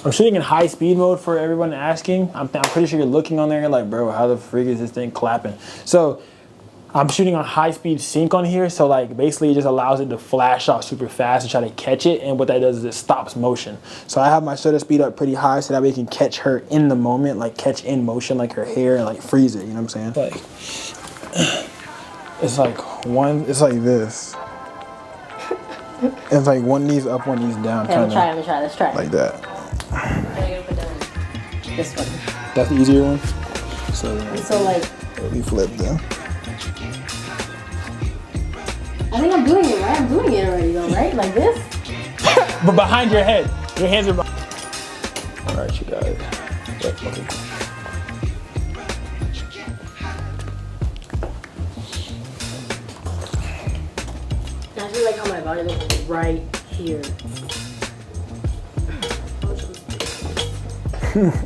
I'm shooting in high speed mode for everyone asking. I'm pretty sure you're looking on there, you're like, bro, how the frig is this thing clapping? So I'm shooting on high speed sync on here. So like basically it just allows it to flash off super fast and try to catch it. And what that does is it stops motion. So I have my shutter speed up pretty high so that way you can catch her in the moment, like catch in motion, like her hair, and like freeze it, you know what I'm saying? Like, it's like this. It's like one knee's up, one knee's down. Okay, let's try. Like that. I'm gonna put down this one. That's the easier one? So like... we flip them. I think I'm doing it, right? I'm doing it already though, right? Like this? But behind your head. Your hands are behind. Alright, you got it. Yep, okay. I feel like how my body looks right here. Alright,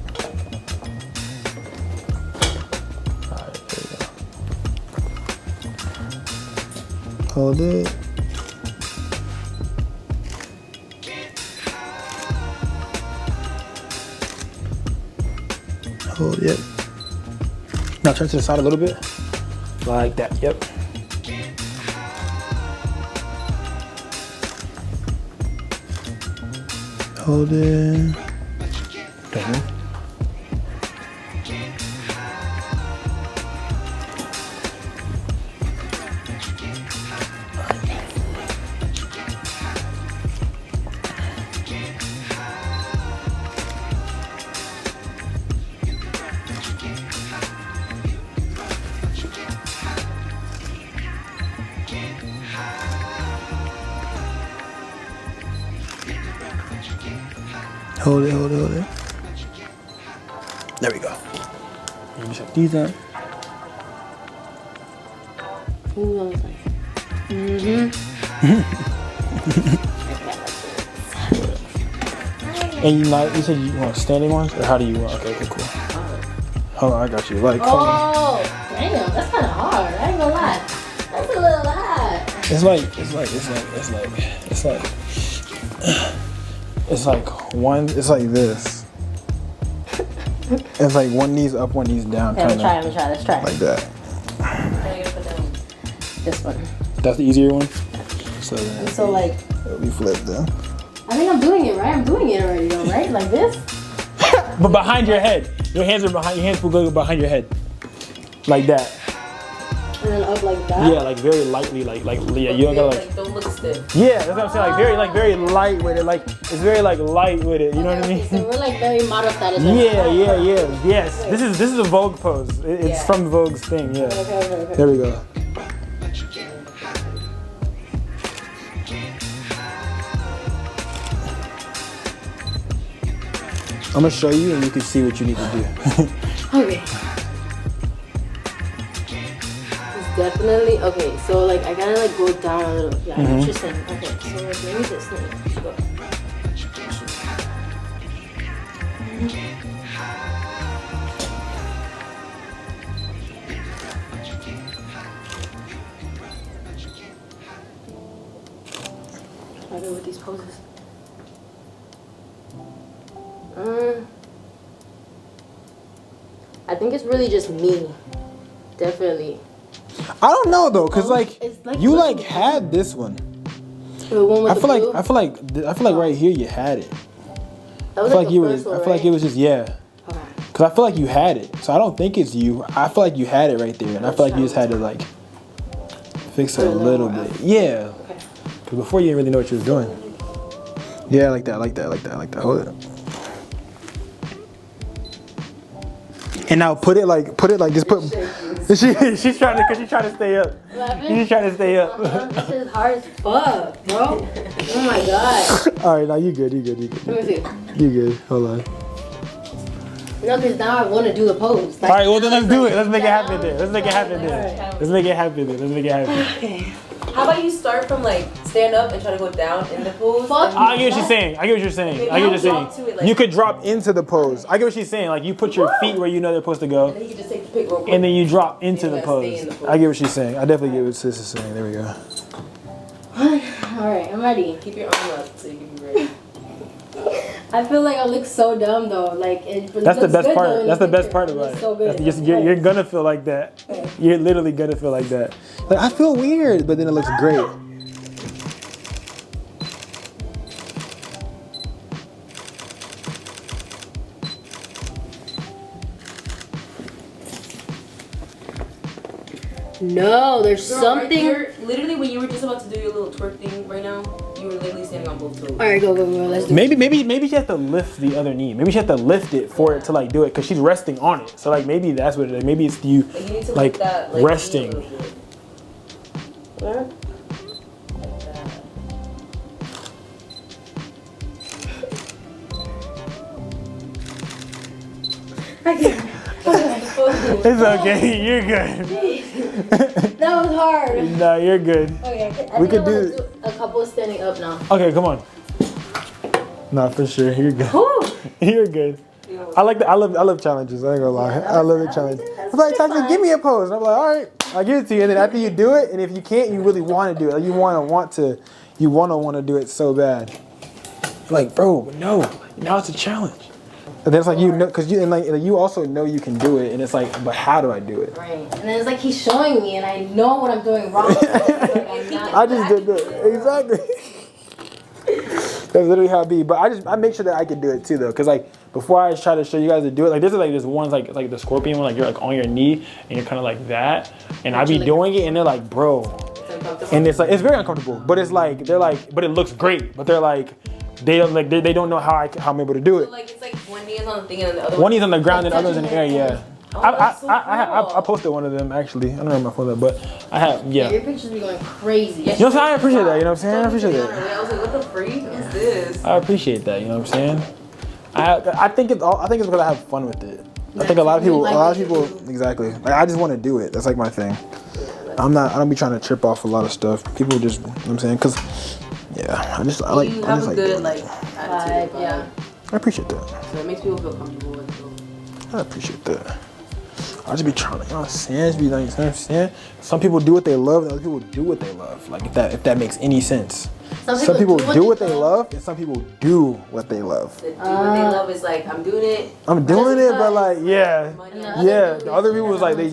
there we go. Hold it. Hold it. Now turn to the side a little bit. Like that, yep. Hold it. Don't move. Hold it, hold it, hold it. There we go. Let me check these out. And you said you want standing ones, or how do you want? Okay, cool. Hold on, I got you. Like, oh, damn, that's kind of hard. I ain't gonna lie. That's a little hard. It's like this. It's like one knee's up, one knee's down. Okay, let's try. Like that. I'm gonna put down this one. That's the easier one? So like... We flip them. I think I'm doing it, right? I'm doing it already though, right? Like this? But behind your head. Your hands will go behind your head. Like that. And then up like that? Yeah, like very lightly, yeah, you don't gotta like, don't look stiff. Yeah, that's what I'm saying, like very light with it, like, it's very like light with it, you know what I mean? So we're like very model status. Yeah, yes. This is a Vogue pose. It's from Vogue's thing, yeah. Okay. There we go. I'm gonna show you and you can see what you need to do. Okay. Definitely, okay, so like I gotta like go down a little. Yeah, I know what you're saying. Okay, so like maybe this thing. Go. I do with these poses. I think it's really just me. Definitely. I don't know though, cause like you like had this one. The one with I feel like right here you had it. That was like the first one, I feel like it was just Okay. Cause I feel like you had it, so I don't think it's you. I feel like you had it right there, and I feel like you just had to like fix it a little bit. Yeah. Okay. Cause before you didn't really know what you was doing. Yeah, like that. Hold it. And now put it like just put. She's trying to stay up. She's trying to stay up. This is hard as fuck, bro. Oh my god. All right, now you good. Let me see. You good. Hold on. No, because now I want to do the pose. Like, all right, well then let's do it. Let's make it happen there. Let's make it happen. Okay. How about you start from like stand up and try to go down in the pose? I get what she's saying. You could drop into the pose. I get what she's saying. Like you put your feet where you know they're supposed to go. And then you can just take the pic real quick. And then you drop into the pose. Stay in the pose. I get what she's saying. I definitely get what sis is saying. There we go. Alright, I'm ready. Keep your arm up so you can be ready. I feel like I look so dumb though. Like that's the best part. That's the best part about it. So good. You're gonna feel like that. Okay. You're literally gonna feel like that. Like I feel weird, but then it looks great. No, there's something. Literally, when you were just about to do your little twerk thing right now, you were literally standing on both toes. All right, go. Let's do Maybe she has to lift the other knee. Maybe she has to lift it for it to like do it because she's resting on it. So like maybe that's what it is. Maybe it's you need to like that, resting. Where? I can't. It's okay. You're good. That was hard. No, you're good. Okay, We could do a couple standing up now. Okay, come on. No, for sure. You're good. Woo! You're good. I love challenges. I ain't gonna lie. I love the challenge. I'm like, Tyson, give me a pose. And I'm like, all right, I'll give it to you. And then after you do it, and if you can't, you really want to do it. Like you want to do it so bad. Like, bro, no. Now it's a challenge. And then it's like because you also know you can do it, and it's like, but how do I do it? Right. And then it's like he's showing me, and I know what I'm doing wrong. I just did that exactly. That's literally how it be. But I make sure that I can do it too, though, because like before I try to show you guys to do it, like this is like this one's like the scorpion one, like you're like on your knee and you're kind of like that, and I be doing it, and they're like, bro, and it's like it's very uncomfortable, but it's like they're like, but it looks great, but they're like. They don't know how I'm able to do it. So like it's like one knee is on the thing and the other one knee's on the ground and the other's in the air. Yeah. Oh, I posted one of them actually. I don't know my phone, but I have Your pictures be going crazy. You know what I'm saying? I appreciate that. You know what I'm saying? I appreciate that. I was like, what the freak is this? I appreciate that. You know what I'm saying? I think it's because I have fun with it. I think a lot of people exactly. Like I just want to do it. That's like my thing. I don't be trying to trip off a lot of stuff. People just, you know what I'm saying? Because yeah, I just like good like attitude. Yeah. I appreciate that. So it makes people feel comfortable with it. I appreciate that. I just be trying to, you know what I'm saying? Just be like, you know what I'm saying? Some people do what they love, and other people do what they love. Like if that makes any sense. Some people do what they love, and some people do what they love. Do what they love is like I'm doing it. But like the other people is like they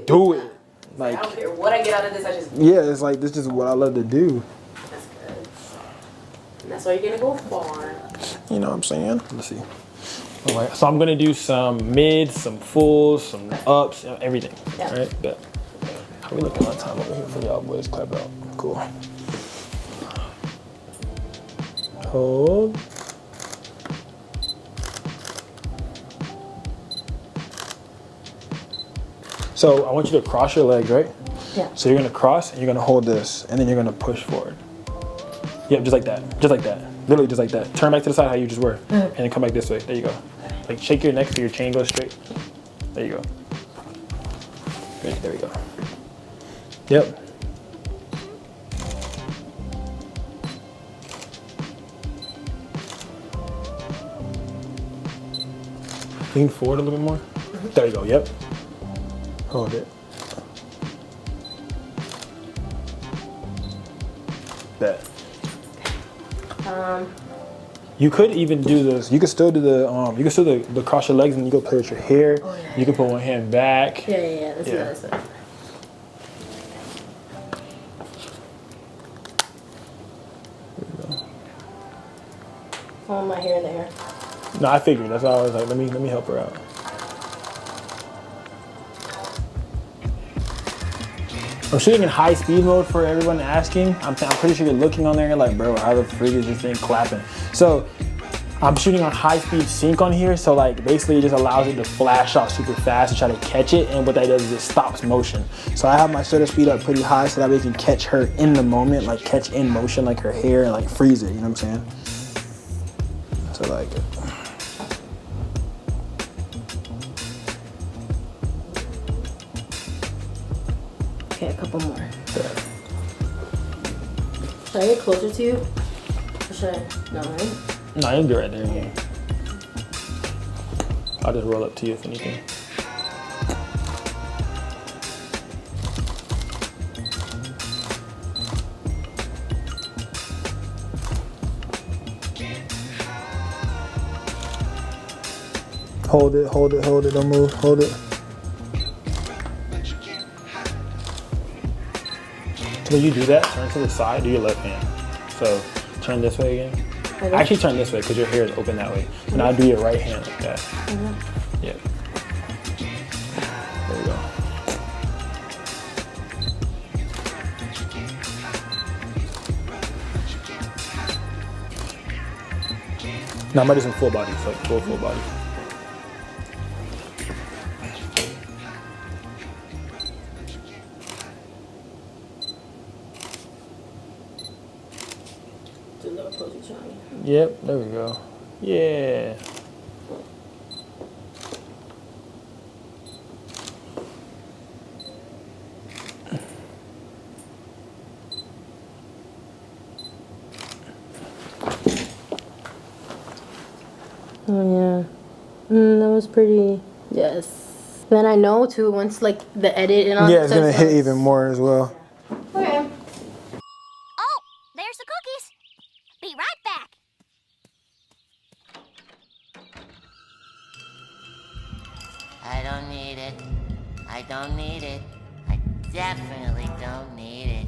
do it. Like I don't care what I get out of this. I just it's like this is what I love to do. That's good. And that's why you're gonna go far. You know what I'm saying? Let's see. All right, so I'm gonna do some mids, some fulls, some ups, everything. Yeah. All right, bet. How we looking on time over here for y'all boys? Clap out. Cool. Hold. So I want you to cross your legs, right? Yeah. So you're gonna cross and you're gonna hold this, and then you're gonna push forward. Yep, just like that. Just like that. Literally just like that. Turn back to the side how you just were. And then come back this way. There you go. Like shake your neck so your chain goes straight. There you go. Good, there we go. Yep. Lean forward a little bit more. There you go, yep. Hold it. That. You could even do this. You could still do the cross your legs and you go play with your hair. Oh, yeah, you can put one hand back. Yeah. Let's do that. My hair in the air. No, I figured. That's why I was like, let me help her out. I'm shooting in high speed mode for everyone asking. I'm pretty sure you're looking on there and you're like, bro, how the freak is this thing clapping? So I'm shooting on high speed sync on here. So like basically it just allows it to flash out super fast and try to catch it. And what that does is it stops motion. So I have my shutter speed up pretty high so that we can catch her in the moment, like catch in motion, like her hair and like freeze it, you know what I'm saying? So like, okay, a couple more. Should I get closer to you? Or should I? No, right? no, you'll be right there. Yeah. I'll just roll up to you if anything. Hold it, hold it, hold it. Don't move. Hold it. So when you do that, turn to the side. Do your left hand. So turn this way again. Actually, turn this way because your hair is open that way. So now do your right hand like that. Yep. There we go. Now I'm gonna do some full body, so full body. Do a little posy shine. Yep, there we go. Yeah. Oh yeah, that was pretty. Yes. Then I know too. Once like the edit and all. Yeah, it's gonna hit even more as well. Okay. Oh, there's the cookies. Be right back. I don't need it. I don't need it. I definitely don't need it.